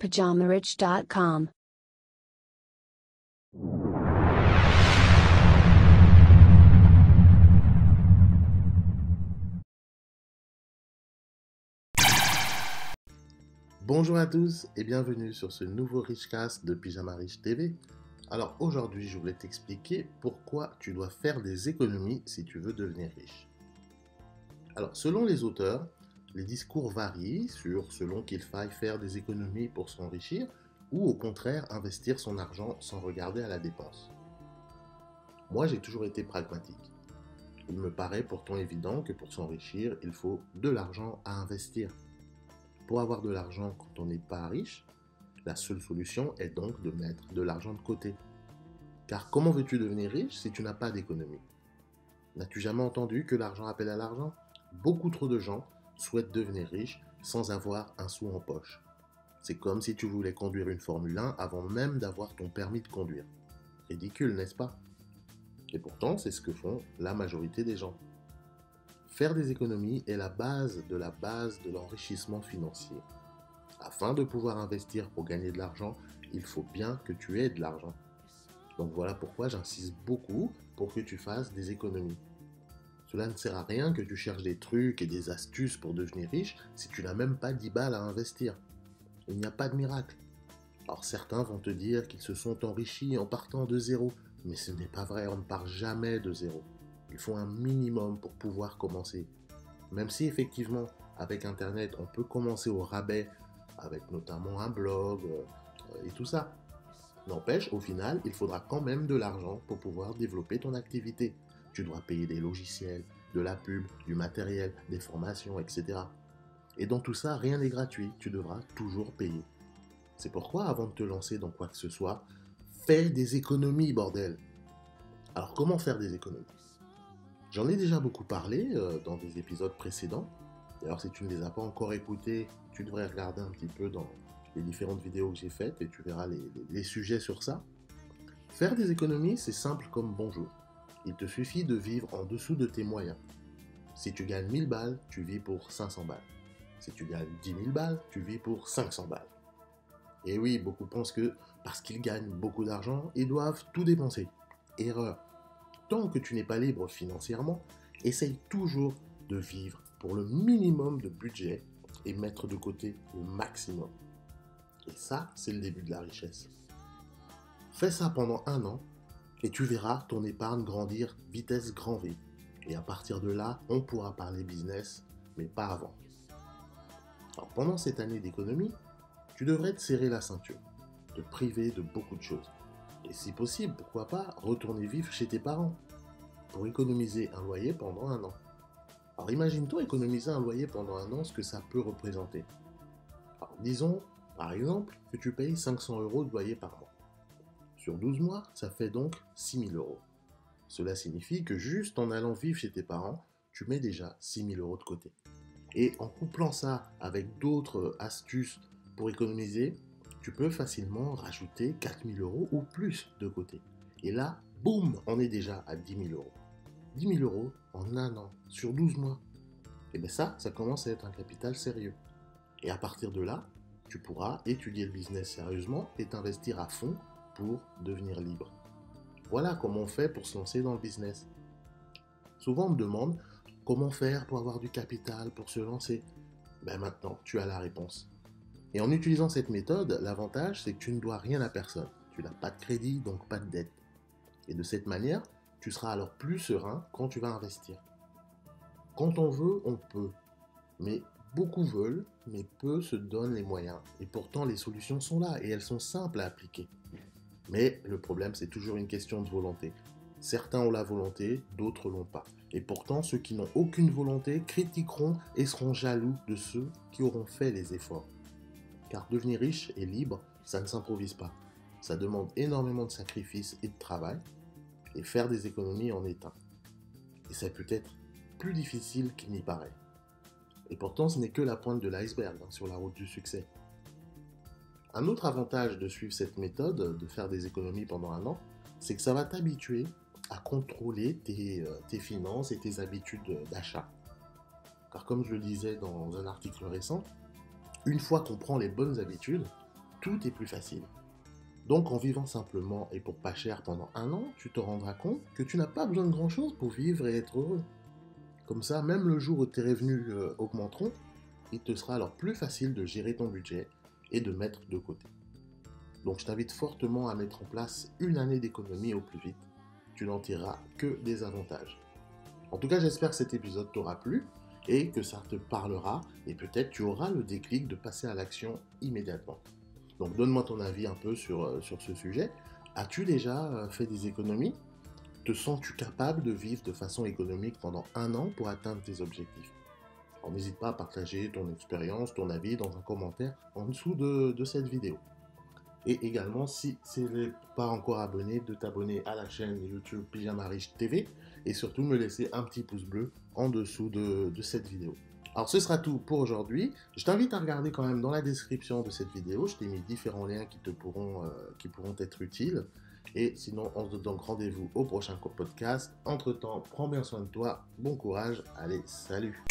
PajamaRich.com. Bonjour à tous et bienvenue sur ce nouveau Richcast de Pyjama Rich TV. Alors aujourd'hui, je voulais t'expliquer pourquoi tu dois faire des économies si tu veux devenir riche. Alors selon les auteurs, les discours varient selon qu'il faille faire des économies pour s'enrichir ou au contraire investir son argent sans regarder à la dépense. Moi, j'ai toujours été pragmatique. Il me paraît pourtant évident que pour s'enrichir, il faut de l'argent à investir. Pour avoir de l'argent quand on n'est pas riche, la seule solution est donc de mettre de l'argent de côté. Car comment veux-tu devenir riche si tu n'as pas d'économie? N'as-tu jamais entendu que l'argent appelle à l'argent? Beaucoup trop de gens souhaitent devenir riches sans avoir un sou en poche. C'est comme si tu voulais conduire une Formule 1 avant même d'avoir ton permis de conduire. Ridicule, n'est-ce pas? Et pourtant, c'est ce que font la majorité des gens. Faire des économies est la base de l'enrichissement financier. Afin de pouvoir investir pour gagner de l'argent, il faut bien que tu aies de l'argent. Donc voilà pourquoi j'insiste beaucoup pour que tu fasses des économies. Cela ne sert à rien que tu cherches des trucs et des astuces pour devenir riche si tu n'as même pas 10 balles à investir. Il n'y a pas de miracle. Alors certains vont te dire qu'ils se sont enrichis en partant de zéro, mais ce n'est pas vrai, on ne part jamais de zéro. Il faut un minimum pour pouvoir commencer. Même si effectivement, avec Internet, on peut commencer au rabais, avec notamment un blog et tout ça. N'empêche, au final, il faudra quand même de l'argent pour pouvoir développer ton activité. Tu dois payer des logiciels, de la pub, du matériel, des formations, etc. Et dans tout ça, rien n'est gratuit, tu devras toujours payer. C'est pourquoi, avant de te lancer dans quoi que ce soit, fais des économies, bordel! Alors, comment faire des économies? J'en ai déjà beaucoup parlé dans des épisodes précédents. D'ailleurs, si tu ne les as pas encore écoutés, tu devrais regarder un petit peu dans les différentes vidéos que j'ai faites et tu verras les sujets sur ça. Faire des économies, c'est simple comme bonjour. Il te suffit de vivre en dessous de tes moyens. Si tu gagnes 1000 balles, tu vis pour 500 balles. Si tu gagnes 10 000 balles, tu vis pour 500 balles. Et oui, beaucoup pensent que parce qu'ils gagnent beaucoup d'argent, ils doivent tout dépenser. Erreur. Tant que tu n'es pas libre financièrement, essaye toujours de vivre pour le minimum de budget et mettre de côté le maximum. Et ça, c'est le début de la richesse. Fais ça pendant 1 an et tu verras ton épargne grandir vitesse grand V. Et à partir de là, on pourra parler business, mais pas avant. Alors pendant cette année d'économie, tu devrais te serrer la ceinture, te priver de beaucoup de choses. Et si possible, pourquoi pas retourner vivre chez tes parents pour économiser un loyer pendant 1 an. Alors imagine-toi économiser un loyer pendant 1 an, ce que ça peut représenter. Alors disons, par exemple, que tu payes 500 € de loyer par mois. Sur 12 mois, ça fait donc 6 000 €. Cela signifie que juste en allant vivre chez tes parents, tu mets déjà 6 000 € de côté. Et en couplant ça avec d'autres astuces pour économiser, tu peux facilement rajouter 4 000 € ou plus de côté. Et là, boum, on est déjà à 10 000 €. 10 000 € en 1 an, sur 12 mois. Et bien ça commence à être un capital sérieux. Et à partir de là, tu pourras étudier le business sérieusement et t'investir à fond pour devenir libre. Voilà comment on fait pour se lancer dans le business. Souvent on me demande comment faire pour avoir du capital, pour se lancer. Ben maintenant, tu as la réponse. Et en utilisant cette méthode, l'avantage c'est que tu ne dois rien à personne. Tu n'as pas de crédit, donc pas de dette. Et de cette manière, tu seras alors plus serein quand tu vas investir. Quand on veut, on peut. Mais beaucoup veulent, mais peu se donnent les moyens. Et pourtant, les solutions sont là et elles sont simples à appliquer. Mais le problème, c'est toujours une question de volonté. Certains ont la volonté, d'autres l'ont pas. Et pourtant, ceux qui n'ont aucune volonté critiqueront et seront jaloux de ceux qui auront fait les efforts. Car devenir riche et libre, ça ne s'improvise pas. Ça demande énormément de sacrifices et de travail. Et faire des économies en est un. Et ça peut être plus difficile qu'il n'y paraît. Et pourtant, ce n'est que la pointe de l'iceberg sur la route du succès. Un autre avantage de suivre cette méthode, de faire des économies pendant 1 an, c'est que ça va t'habituer à contrôler tes finances et tes habitudes d'achat. Car comme je le disais dans un article récent, une fois qu'on prend les bonnes habitudes, tout est plus facile. Donc en vivant simplement et pour pas cher pendant 1 an, tu te rendras compte que tu n'as pas besoin de grand-chose pour vivre et être heureux. Comme ça, même le jour où tes revenus augmenteront, il te sera alors plus facile de gérer ton budget et de mettre de côté. Donc je t'invite fortement à mettre en place une année d'économie au plus vite. Tu n'en tireras que des avantages. En tout cas, j'espère que cet épisode t'aura plu et que ça te parlera et peut-être tu auras le déclic de passer à l'action immédiatement. Donc donne-moi ton avis un peu sur ce sujet. As-tu déjà fait des économies? Te sens-tu capable de vivre de façon économique pendant 1 an pour atteindre tes objectifs? Alors n'hésite pas à partager ton expérience, ton avis dans un commentaire en dessous de cette vidéo. Et également, si tu n'es pas encore abonné, de t'abonner à la chaîne YouTube Pyjama Riche TV et surtout me laisser un petit pouce bleu en dessous de cette vidéo. Alors ce sera tout pour aujourd'hui. Je t'invite à regarder quand même dans la description de cette vidéo. Je t'ai mis différents liens qui pourront être utiles. Et sinon, on se donne donc rendez-vous au prochain podcast. Entre-temps, prends bien soin de toi. Bon courage. Allez, salut!